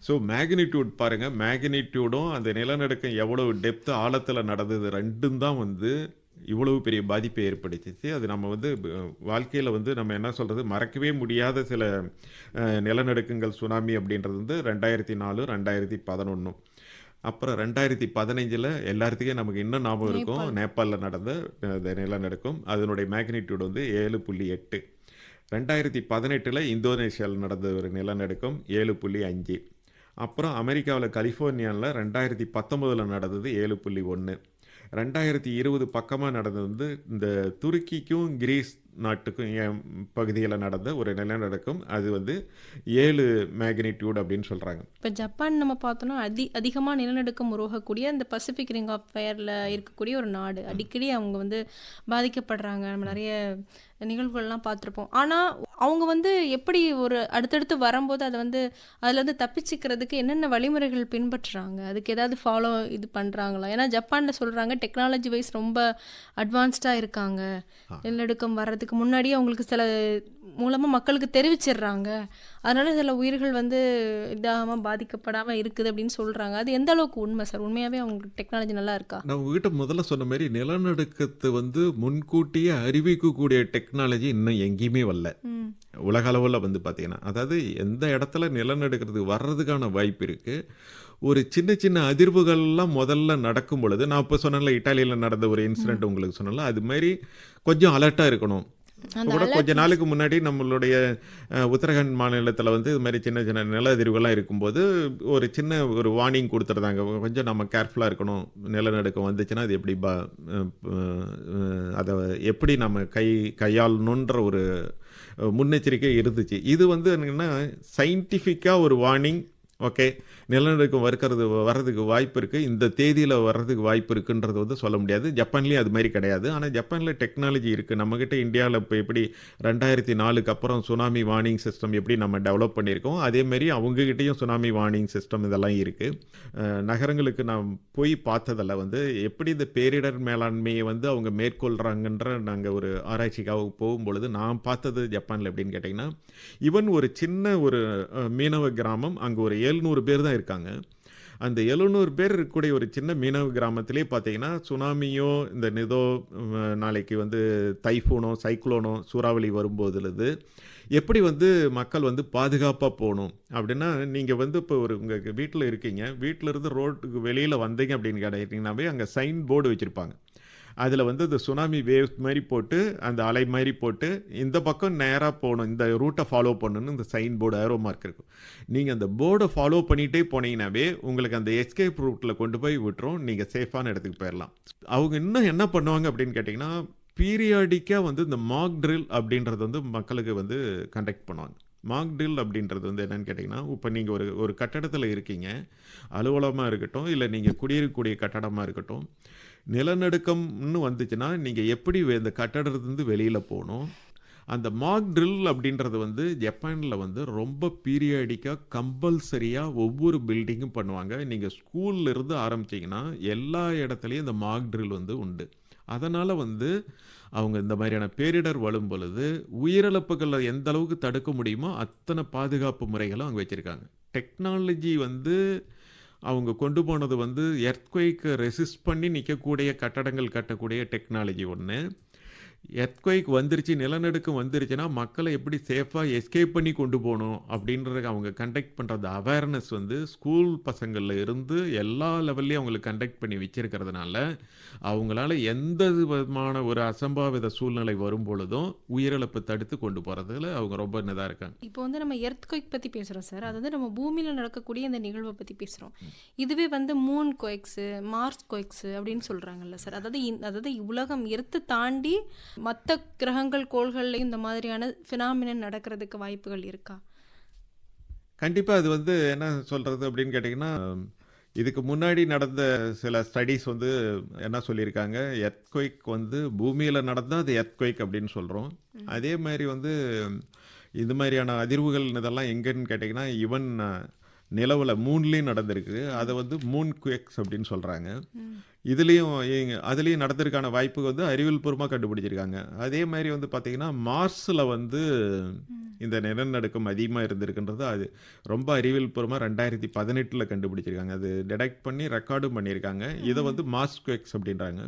ஸோ மேக்னிடியூட் பாருங்கள், மேக்னிடியூடும் அந்த நிலநடுக்கம் எவ்வளவு டெப்த் ஆழத்தில் நடந்தது ரெண்டும் தான் வந்து இவ்வளவு பெரிய பாதிப்பை ஏற்படுத்திச்சு. அது நம்ம வந்து வாழ்க்கையில் வந்து நம்ம என்ன சொல்கிறது மறக்கவே முடியாத சில நிலநடுக்கங்கள் சுனாமி அப்படின்றது வந்து 2004 2011. அப்புறம் 2015 எல்லாத்துக்கும் நமக்கு இன்னும் ஞாபகம் இருக்கும், நேபாளில் நடந்த நிலநடுக்கம். அதனுடைய மேக்னிடியூட் வந்து 7.8. 2018 இந்தோனேஷியாவில் நடந்த ஒரு நிலநடுக்கம் 7.5. அப்புறம் அமெரிக்காவில் கலிஃபோர்னியாவில் 2019 நடந்தது 7.1. 2020 பக்கமாக நடந்தது வந்து இந்த துருக்கிக்கும் கிரீஸ் நாட்டுக்கும் பகுதியில் நடந்த ஒரு நிலநடுக்கம். அது வந்து 7 மேக்னிடியூட் அப்படின்னு சொல்கிறாங்க. இப்போ ஜப்பான் நம்ம பார்த்தோன்னா அதிகமாக நிலநடுக்கம் உருவாகக்கூடிய இந்த பசிபிக் ரிங் ஆஃப் ஃபயரில் இருக்கக்கூடிய ஒரு நாடு. அடிக்கடி அவங்க வந்து பாதிக்கப்படுறாங்க. நம்ம நிறைய நிகழ்வுகள்லாம் பார்த்துருப்போம். ஆனால் அவங்க வந்து எப்படி ஒரு அடுத்தடுத்து வரும்போது அதை வந்து அதில் வந்து தப்பிச்சுக்கிறதுக்கு என்னென்ன வழிமுறைகள் பின்பற்றுறாங்க? அதுக்கு ஏதாவது ஃபாலோ இது பண்ணுறாங்களா? ஏன்னா ஜப்பானில் சொல்கிறாங்க டெக்னாலஜி வைஸ் ரொம்ப அட்வான்ஸ்டாக இருக்காங்க. நிலநடுக்கம் வர்றதுக்கு முன்னாடியே அவங்களுக்கு சில மூலமாக மக்களுக்கு தெரிவிச்சிடுறாங்க. அதனால சில உயிர்கள் வந்து இதாகாமல் பாதிக்கப்படாமல் இருக்குது அப்படின்னு சொல்கிறாங்க. அது எந்த அளவுக்கு உண்மை சார்? உண்மையாகவே அவங்களுக்கு டெக்னாலஜி நல்லா இருக்கா? நான் உங்ககிட்ட முதல்ல சொன்ன மாதிரி நிலநடுக்கத்தை வந்து முன்கூட்டியே அறிவிக்கக்கூடிய டெக்னாலஜி இன்னும் எங்கேயுமே வரல உலக அளவில் வந்து பார்த்தீங்கன்னா. அதாவது எந்த இடத்துல நிலநடுக்கிறதுக்கு வர்றதுக்கான வாய்ப்பு இருக்குது. ஒரு சின்ன சின்ன அதிர்வுகள்லாம் முதல்ல நடக்கும் பொழுது, நான் இப்போ சொன்னேன்ல இட்டாலியில் நடந்த ஒரு இன்சிடென்ட் உங்களுக்கு சொன்னல, அது மாதிரி கொஞ்சம் அலர்ட்டாக இருக்கணும். கூட கொஞ்ச நாளுக்கு முன்னாடி நம்மளுடைய உத்தரகாண்ட் மாநிலத்தில் வந்து இது மாதிரி சின்ன சின்ன நில அதிர்வுகள்லாம் இருக்கும்போது ஒரு வார்னிங் கொடுத்துருந்தாங்க. கொஞ்சம் நம்ம கேர்ஃபுல்லாக இருக்கணும், நிலநடுக்கம் வந்துச்சுன்னா அது அதை எப்படி நம்ம கையாளணுன்ற ஒரு முன்னெச்சரிக்கை இருந்துச்சு. இது வந்து என்னன்னா சயின்டிஃபிக்காக ஒரு வார்னிங். ஓகே, நிலநடுக்கம் வர்றதுக்கு வாய்ப்பு இருக்குது, இந்த தேதியில் வர்றதுக்கு வாய்ப்பு இருக்குன்றது வந்து சொல்ல முடியாது. ஜப்பான்லேயும் அது மாதிரி கிடையாது. ஆனால் ஜப்பானில் டெக்னாலஜி இருக்குது. நம்மக்கிட்ட இந்தியாவில் இப்போ எப்படி 2004க்கு அப்புறம் சுனாமி வார்னிங் சிஸ்டம் எப்படி நம்ம டெவலப் பண்ணியிருக்கோம், அதேமாரி அவங்ககிட்டையும் சுனாமி வார்னிங் சிஸ்டம் இதெல்லாம் இருக்குது. நகரங்களுக்கு நான் போய் பார்த்ததில் வந்து எப்படி இந்த பேரிடர் மேலாண்மையை வந்து அவங்க மேற்கொள்கிறாங்கன்ற நாங்கள் ஒரு ஆராய்ச்சிக்காக போகும்பொழுது நான் பார்த்தது ஜப்பானில் எப்படின்னு கேட்டிங்கன்னா, ஈவன் ஒரு சின்ன ஒரு மீனவ கிராமம், அங்கே ஒரு 700 பேர் தான் இருக்காங்க. அந்த 700 பேர் இருக்கக்கூடிய ஒரு சின்ன மீனவ கிராமத்திலே பார்த்தீங்கன்னா, சுனாமியோ, இந்த ஏதோ நாளைக்கு வந்து தைஃபூனோ, சைக்ளோனோ, சூறாவளி வரும்போதுலது எப்படி வந்து மக்கள் வந்து பாதுகாப்பா போணும் அப்படின்னா, நீங்க வந்து இப்போ உங்க வீட்ல இருக்கீங்க. வீட்ல இருந்து ரோட்டுக்கு வெளியில வந்தீங்க அப்படின்னு கேட்டீங்கன்னாவே, அங்க சைன் போர்டு வச்சிருப்பாங்க. அதில வந்து இந்த சுனாமி வேவ்ஸ் மாரி போட்டு, அந்த அலை மாரி போட்டு, இந்த பக்கம் நேரா போணும். இந்த ரூட்ட ஃபாலோ பண்ணணும்னு இந்த சைன் போர்டு, ஏரோ மார்க் இருக்கும். நீங்க அந்த போர்ட ஃபாலோ பண்ணிட்டே போனீங்கன்னாவே, உங்களுக்கு அந்த எஸ்கேப் ரூட்ல கொண்டு போய் விட்டுரும். நீங்க சேஃபான இடத்துக்கு போயிரலாம். அவங்க இன்னும் என்ன பண்ணுவாங்க அப்படின்னு கேட்டீங்கன்னா, பீரியாடிக்கா வந்து இந்த மாக் ட்ரில் அப்படின்றது வந்து மக்களுக்கு வந்து கண்டக்ட் பண்ணுவாங்க. மாக் ட்ரில் அப்படின்றது வந்து என்னன்னு கேட்டிங்கன்னா, இப்போ நீங்க ஒரு கட்டடத்தில இருக்கீங்க. அலுவலகமா இருக்கட்டும், இல்ல நீங்க குடியிருக்கக்கூடிய கட்டடமா இருக்கட்டும். நிலநடுக்கம்னு வந்துச்சுன்னா, நீங்க எப்படி இந்த கட்டடத்துலேருந்து வெளியில போணும். அந்த மாக் ட்ரில் அப்படின்றது வந்து ஜப்பான்ல வந்து ரொம்ப பீரியாடிக்கா, கம்பல்சரியா ஒவ்வொரு பில்டிங்கும் பண்ணுவாங்க. நீங்க ஸ்கூல்ல இருந்து ஆரம்பிச்சீங்கன்னா, எல்லா இடத்துலயும் இந்த மாக் ட்ரில் வந்து உண்டு. அதனால வந்து அவங்க இந்த மாதிரியான பேரிடர் வரும் பொழுது, உயிரிழப்புகள எந்த அளவுக்கு தடுக்க முடியுமோ, அத்தனை பாதுகாப்பு முறைகளும் அங்க வச்சிருக்காங்க. டெக்னாலஜி வந்து அவங்க கொண்டு போனது வந்து எர்த்குவேக்க ரெசிஸ்ட் பண்ணி நிற்கக்கூடிய கட்டடங்கள் கட்டக்கூடிய டெக்னாலஜி ஒன்று. எர்த்குவேக் வந்துருச்சு, நிலநடுக்கம் வந்துருச்சுன்னா மக்களை எப்படி சேஃபாக எஸ்கேப் பண்ணி கொண்டு போகணும் அப்படின்றத அவங்க கண்டக்ட் பண்ணுறது அவேர்னஸ் வந்து ஸ்கூல் பசங்களில் இருந்து எல்லா லெவல்லையும் அவங்களுக்கு கண்டக்ட் பண்ணி வச்சிருக்கிறதுனால அவங்களால எந்த விதமான ஒரு அசம்பாவித சூழ்நிலை வரும் பொழுதும் உயிரிழப்பு தடுத்து கொண்டு போகிறதுல அவங்க ரொம்ப இதாக இருக்காங்க. இப்போ வந்து நம்ம எர்த்குவேக் பற்றி பேசுகிறோம் சார். அது வந்து நம்ம பூமியில் நடக்கக்கூடிய இந்த நிகழ்வை பற்றி பேசுகிறோம். இதுவே வந்து மூன் குவேக்ஸு, மார்ஸ் குவேக்ஸு அப்படின்னு சொல்கிறாங்கல்ல சார். அதாவது உலகம் எர்த்து தாண்டி மற்ற கிரகங்கள், கோள்கள்லையும் இந்த மாதிரியான ஃபினாமினன் நடக்கிறதுக்கு வாய்ப்புகள் இருக்கா? கண்டிப்பாக அது வந்து என்ன சொல்கிறது அப்படின்னு கேட்டிங்கன்னா, இதுக்கு முன்னாடி நடந்த சில ஸ்டடீஸ் வந்து என்ன சொல்லியிருக்காங்க, எர்த்குவேக் வந்து பூமியில் நடந்தால் அது எர்த்குவேக் அப்படின்னு சொல்கிறோம். அதே மாதிரி வந்து இது மாதிரியான அதிர்வுகள் இதெல்லாம் எங்கன்னு கேட்டிங்கன்னா, ஈவன் நிலவில் மூன்லேயும் நடந்திருக்கு. அதை வந்து மூன் குவேக்ஸ் அப்படின்னு சொல்கிறாங்க. அதுலேயும் நடந்திருக்கான வாய்ப்பு வந்து அறிவியல் பூர்வமாக கண்டுபிடிச்சிருக்காங்க. அதே மாதிரி வந்து பார்த்திங்கன்னா, மார்ஸில் வந்து இந்த நிலநடுக்கம் அதிகமாக இருந்திருக்குன்றது அது ரொம்ப அறிவியல் பூர்வமாக 2018 கண்டுபிடிச்சிருக்காங்க. அது டிடெக்ட் பண்ணி ரெக்கார்டும் பண்ணியிருக்காங்க. இதை வந்து மார்ஸ் குவேக்ஸ் அப்படின்றாங்க.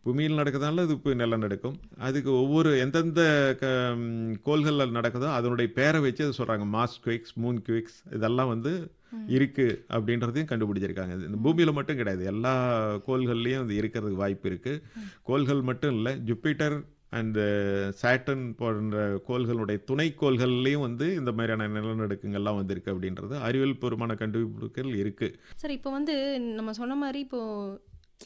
பூமியில் நடக்கிறதுனால இது இப்போ நிலநடுக்கம். அதுக்கு ஒவ்வொரு எந்தெந்த கோள்களில் நடக்குதோ அதனுடைய பேரை வச்சு அதை சொல்கிறாங்க. மார்ஸ் குவேக்ஸ், மூன் குவேக்ஸ் இதெல்லாம் வந்து இருக்கு அப்படின்றதையும் கண்டுபிடிச்சிருக்காங்க. இந்த பூமியில் மட்டும் கிடையாது, எல்லா கோள்கள்லையும் அது இருக்கிறதுக்கு வாய்ப்பு இருக்குது. கோள்கள் மட்டும் இல்லை, ஜூபிட்டர் அண்ட் சாட்டர்ன் போன்ற கோள்களுடைய துணைக்கோள்கள்லையும் வந்து இந்த மாதிரியான நிலநடுக்கங்கள்லாம் வந்திருக்கு அப்படின்றது அறிவியல் பூர்வமான கண்டுபிடிப்புகள் இருக்குது. சார், இப்போ வந்து நம்ம சொன்ன மாதிரி இப்போது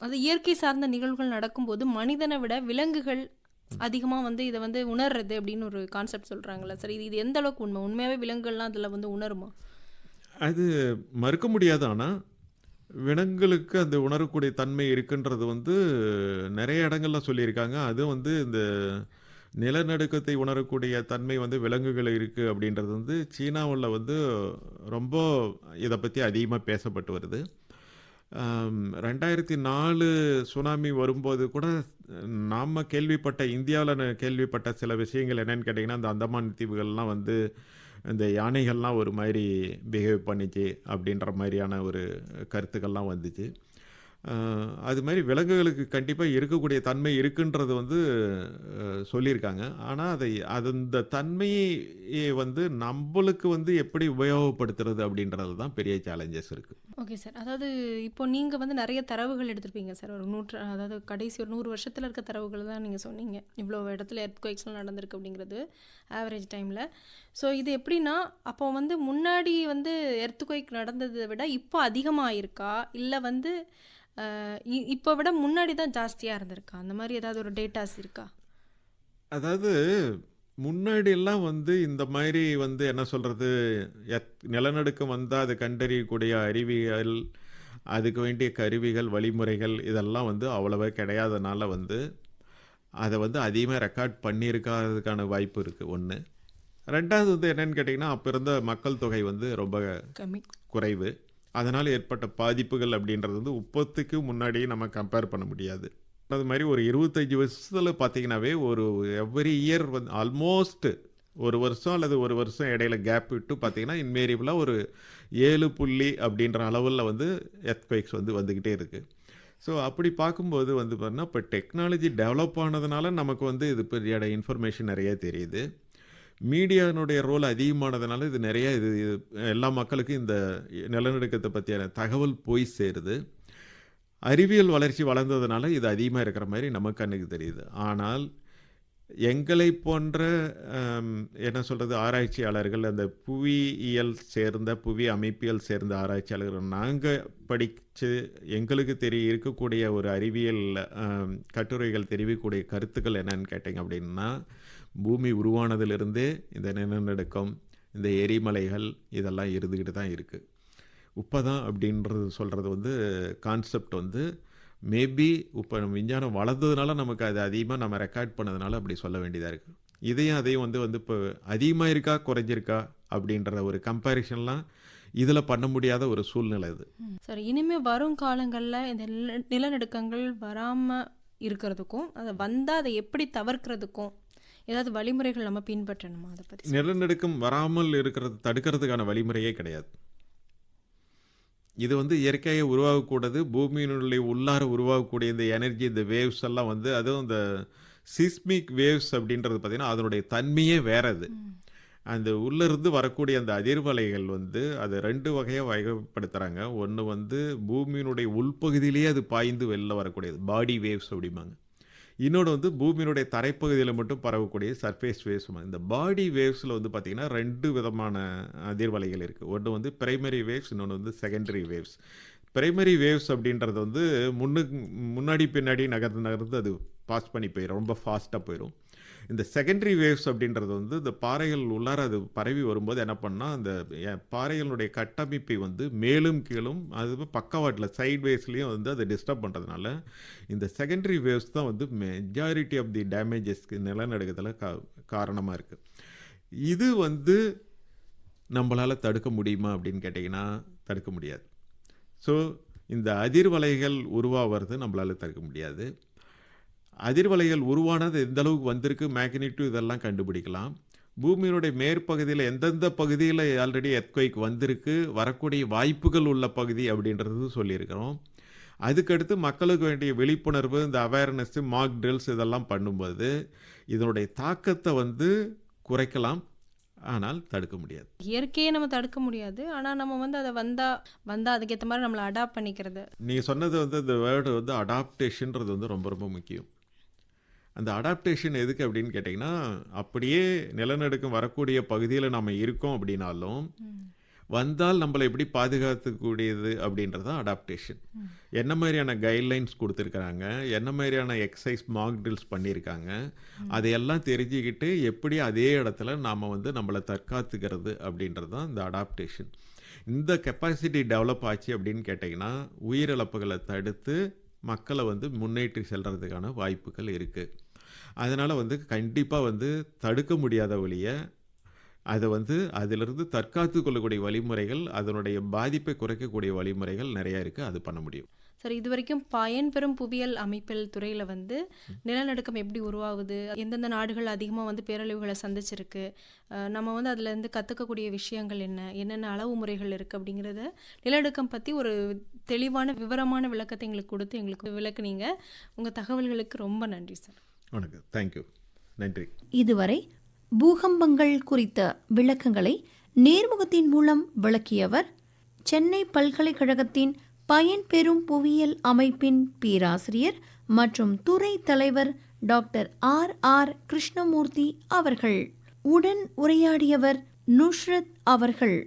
அது இயற்கை சார்ந்த நிகழ்வுகள் நடக்கும்போது மனிதனை விட விலங்குகள் அதிகமாக வந்து இதை வந்து உணர்றது அப்படின்னு ஒரு கான்செப்ட் சொல்கிறாங்கல்ல சார். இது எந்த அளவுக்கு உண்மை? உண்மையாகவே விலங்குகள்லாம் அதில் வந்து உணருமா? அது மறுக்க முடியாது. ஆனால் விலங்குகளுக்கு அந்த உணரக்கூடிய தன்மை இருக்குன்றது வந்து நிறைய இடங்கள்ல சொல்லியிருக்காங்க. அது வந்து இந்த நிலநடுக்கத்தை உணரக்கூடிய தன்மை வந்து விலங்குகள் இருக்குது அப்படின்றது வந்து சீனாவில் வந்து ரொம்ப இதை பற்றி அதிகமாக பேசப்பட்டு வருது. 2004 சுனாமி வரும்போது கூட நாம் இந்தியாவில் கேள்விப்பட்ட சில விஷயங்கள் என்னென்னு கேட்டிங்கன்னா, அந்த அந்தமான் தீவுகள்லாம் வந்து இந்த யானைகள்லாம் ஒரு மாதிரி பிஹேவ் பண்ணிச்சு அப்படின்ற மாதிரியான ஒரு கருத்துக்கள்லாம் வந்துச்சு. அது மாதிரி விலங்குகளுக்கு கண்டிப்பாக இருக்கக்கூடிய தன்மை இருக்குன்றது வந்து சொல்லியிருக்காங்க. ஆனால் அந்த தன்மையை வந்து நம்மளுக்கு வந்து எப்படி உபயோகப்படுத்துறது அப்படின்றது தான் பெரிய சேலஞ்சஸ் இருக்குது. Okay sir. அதாவது இப்போ நீங்கள் வந்து நிறைய தரவுகள் எடுத்திருப்பீங்க சார். அதாவது கடைசி ஒரு 100 வருஷத்தில் இருக்க தரவுகள் தான் நீங்கள் சொன்னீங்க. இவ்வளோ இடத்துல எர்த்குவேக்ஸ்லாம் நடந்திருக்கு அப்படிங்கிறது ஆவரேஜ் டைமில். ஸோ இது எப்படின்னா, அப்போ வந்து முன்னாடி வந்து எர்த்குவேக் நடந்ததை விட இப்போ அதிகமாக இருக்கா, இல்லை வந்து இப்போ விட முன்னாடி தான் ஜாஸ்தியாக இருந்திருக்கா? அந்த மாதிரி ஏதாவது ஒரு டேட்டாஸ் இருக்கா? அதாவது முன்னாடி எல்லாம் வந்து இந்த மாதிரி வந்து என்ன சொல்கிறது, நிலநடுக்கம் வந்தால் அது கண்டறியக்கூடிய அறிவியல், அதுக்கு வேண்டிய கருவிகள், வழிமுறைகள் இதெல்லாம் வந்து அவ்வளவா கிடையாதனால வந்து அதை வந்து அதிகமாக ரெக்கார்ட் பண்ணியிருக்காததுக்கான வாய்ப்பு இருக்குது. ஒன்று. ரெண்டாவது வந்து என்னென்னு கேட்டிங்கன்னா, அப்போ இருந்த மக்கள் தொகை வந்து ரொம்ப குறைவு. அதனால் ஏற்பட்ட பாதிப்புகள் அப்படின்றது வந்து உற்பத்திக்கு முன்னாடி நம்ம கம்பேர் பண்ண முடியாது. அது மாதிரி ஒரு 25 வருஷத்தில் பார்த்தீங்கன்னாவே ஒரு எவ்ரி இயர் வந்து ஆல்மோஸ்ட் ஒரு வருஷம் அல்லது ஒரு வருஷம் இடையில கேப் விட்டு பார்த்தீங்கன்னா இன்வேரியபிளாக ஒரு 7 புள்ளி அப்படின்ற அளவில் வந்து எர்த்குவேக்ஸ் வந்து வந்துக்கிட்டே இருக்குது. ஸோ அப்படி பார்க்கும்போது வந்து பார்த்தீங்கன்னா இப்போ டெக்னாலஜி டெவலப் ஆனதுனால நமக்கு வந்து இது பெரிய இன்ஃபர்மேஷன் நிறைய தெரியுது. மீடியானுடைய ரோல் அதிகமானதுனால இது நிறைய இது எல்லா மக்களுக்கும் இந்த நிலநடுக்கத்தை பற்றியான தகவல் போய் சேருது. அறிவியல் வளர்ச்சி வளர்ந்ததுனால இது அதிகமாக இருக்கிற மாதிரி நமக்கு கண்ணுக்கு தெரியுது. ஆனால் எங்களை போன்ற என்ன சொல்கிறது ஆராய்ச்சியாளர்கள், அந்த புவியியல் சேர்ந்த புவி அமைப்பியல் சேர்ந்த ஆராய்ச்சியாளர்கள் நாங்கள் படித்து எங்களுக்கு இருக்கக்கூடிய ஒரு அறிவியல் கட்டுரைகள் தெரிவிக்கக்கூடிய கருத்துக்கள் என்னன்னு கேட்டிங்க அப்படின்னா, பூமி உருவானதிலிருந்தே இந்த நிலநடுக்கம், இந்த எரிமலைகள் இதெல்லாம் இருந்துக்கிட்டு தான் இருக்குது. உப்பதான் அப்படின்றது சொல்கிறது வந்து கான்செப்ட் வந்து மேபி இப்போ நம்ம விஞ்ஞானம் வளர்ந்ததுனால நமக்கு அது அதிகமாக நம்ம ரெக்கார்ட் பண்ணதுனால அப்படி சொல்ல வேண்டியதாக இருக்குது. அதையும் வந்து இப்போ அதிகமாக இருக்கா குறைஞ்சிருக்கா அப்படின்ற ஒரு கம்பேரிஷன்லாம் இதில் பண்ண முடியாத ஒரு சூழ்நிலை இது. சரி, இனிமேல் வரும் காலங்களில் இந்த நிலநடுக்கங்கள் வராமல் இருக்கிறதுக்கும் அதை வந்தால் அதை எப்படி தவிர்க்கிறதுக்கும் ஏதாவது வழிமுறைகள் நம்ம பின்பற்றணுமா? அதை பற்றி. நிலநடுக்கம் வராமல் இருக்கிறது தடுக்கிறதுக்கான வழிமுறையே கிடையாது. இது வந்து இயற்கையாக உருவாகக்கூடாது. பூமியினுடைய உள்ளார உருவாகக்கூடிய இந்த எனர்ஜி, இந்த வேவ்ஸ் எல்லாம் வந்து அதுவும் இந்த சிஸ்மிக் வேவ்ஸ் அப்படின்றது பார்த்திங்கன்னா அதனுடைய தன்மையே வேறு. அது அந்த உள்ளிருந்து வரக்கூடிய அந்த அதிர்வலைகள் வந்து அதை 2 வகையாக வகைப்படுத்துகிறாங்க. ஒன்று வந்து பூமியினுடைய உள்பகுதியிலேயே அது பாய்ந்து வெளில வரக்கூடியது, பாடி வேவ்ஸ் அப்படிம்பாங்க. இன்னொன்று வந்து பூமியினுடைய தரைப்பகுதியில் மட்டும் பரவக்கூடிய சர்ஃபேஸ் வேவ்ஸ். இந்த பாடி வேவ்ஸில் வந்து பார்த்திங்கன்னா 2 விதமான அதிர்வலைகள் இருக்குது. ஒன்று வந்து பிரைமரி வேவ்ஸ், இன்னொன்று வந்து செகண்டரி வேவ்ஸ். பிரைமரி வேவ்ஸ் அப்படின்றது வந்து முன்னாடி பின்னாடி நகர்ந்து அது பாஸ் பண்ணி போயிடும், ரொம்ப ஃபாஸ்ட்டாக போயிடும். இந்த செகண்டரி வேவ்ஸ் அப்படின்றது வந்து இந்த பாறைகள் உள்ளார அது பரவி வரும்போது என்ன பண்ணால் அந்த பாறைகளுடைய கட்டமைப்பை வந்து மேலும் கீழும் அது பக்கவாட்டில் சைட்வேஸ்லேயும் வந்து அதை டிஸ்டர்ப் பண்ணுறதுனால இந்த செகண்டரி வேவ்ஸ் தான் வந்து மெஜாரிட்டி ஆஃப் தி டேமேஜஸ்க்கு நிலநடுக்கத்தில் காரணமாக இருக்குது. இது வந்து நம்மளால் தடுக்க முடியுமா அப்படின்னு கேட்டிங்கன்னா தடுக்க முடியாது. ஸோ இந்த அதிர்வலைகள் உருவாகிறது நம்மளால் தடுக்க முடியாது. அதிர்வலைகள் உருவானது எந்த அளவுக்கு வந்திருக்கு, மேக்னிட்யூட் இதெல்லாம் கண்டுபிடிக்கலாம். பூமியினுடைய மேற்பகுதியில் எந்தெந்த பகுதியில் ஆல்ரெடி எர்த்குவேக் வந்திருக்கு, வரக்கூடிய வாய்ப்புகள் உள்ள பகுதி அப்படின்றது சொல்லியிருக்கிறோம். அதுக்கடுத்து மக்களுக்கு வேண்டிய விழிப்புணர்வு, இந்த அவேர்னஸ்ஸு, மாக் ட்ரில்ஸ் இதெல்லாம் பண்ணும்போது இதனுடைய தாக்கத்தை வந்து குறைக்கலாம், ஆனால் தடுக்க முடியாது. இயற்கையை நம்ம தடுக்க முடியாது, ஆனால் நம்ம வந்து அதை வந்தால் அதுக்கேற்ற மாதிரி நம்மளை அடாப்ட் பண்ணிக்கிறது. நீங்கள் சொன்னது வந்து இந்த வேர்டு வந்து அடாப்டேஷன்றது வந்து ரொம்ப ரொம்ப முக்கியம். அந்த அடாப்டேஷன் எதுக்கு அப்படின்னு கேட்டிங்கன்னா, அப்படியே நிலநடுக்கம் வரக்கூடிய பகுதியில் நம்ம இருக்கோம் அப்படின்னாலும் வந்தால் நம்மளை எப்படி பாதுகாத்துக்கூடியது அப்படின்றது தான் அடாப்டேஷன். என்ன மாதிரியான கைட்லைன்ஸ் கொடுத்துருக்குறாங்க, என்ன மாதிரியான எக்ஸசைஸ் மாக் ட்ரில்ஸ் பண்ணியிருக்காங்க, அதையெல்லாம் தெரிஞ்சுக்கிட்டு எப்படி அதே இடத்துல நாம் வந்து நம்மளை தற்காத்துக்கிறது அப்படின்றது தான் இந்த அடாப்டேஷன். இந்த கெப்பாசிட்டி டெவலப் ஆச்சு அப்படின்னு கேட்டிங்கன்னா உயிரிழப்புகளை தடுத்து மக்களை வந்து முன்னேற்றி செல்கிறதுக்கான வாய்ப்புகள் இருக்குது. அதனால் வந்து கண்டிப்பாக வந்து தடுக்க முடியாத வழியை அதை வந்து அதிலிருந்து தற்காத்து கொள்ளக்கூடிய வழிமுறைகள், அதனுடைய பாதிப்பை குறைக்கக்கூடிய வழிமுறைகள் நிறையா இருக்குது, அது பண்ண முடியும். சரி, இது வரைக்கும் பயன்பெறும் புவியியல் அமைப்பியல் துறையில் வந்து நிலநடுக்கம் எப்படி உருவாகுது, எந்தெந்த நாடுகள் அதிகமாக வந்து பேரழிவுகளை சந்திச்சிருக்கு, நம்ம வந்து அதுலேருந்து கற்றுக்கக்கூடிய விஷயங்கள் என்னென்ன அளவு முறைகள் இருக்குது அப்படிங்கிறத நிலநடுக்கம் பற்றி ஒரு தெளிவான விவரமான விளக்கத்தை எங்களுக்கு கொடுத்து எங்களுக்கு விளக்குனீங்க. உங்கள் தகவல்களுக்கு ரொம்ப நன்றி சார். வணக்கம், தேங்க்யூ, நன்றி. இதுவரை பூகம்பங்கள் குறித்த விளக்கங்களை நேர்முகத்தின் மூலம் விளக்கியவர் சென்னை பல்கலைக்கழகத்தின் பயன்பெறும் புவியியல் அமைப்பின் பேராசிரியர் மற்றும் துறை தலைவர் டாக்டர் ஆர் கிருஷ்ணமூர்த்தி அவர்கள். உடன் உரையாடியவர் நுஷ்ரத் அவர்கள்.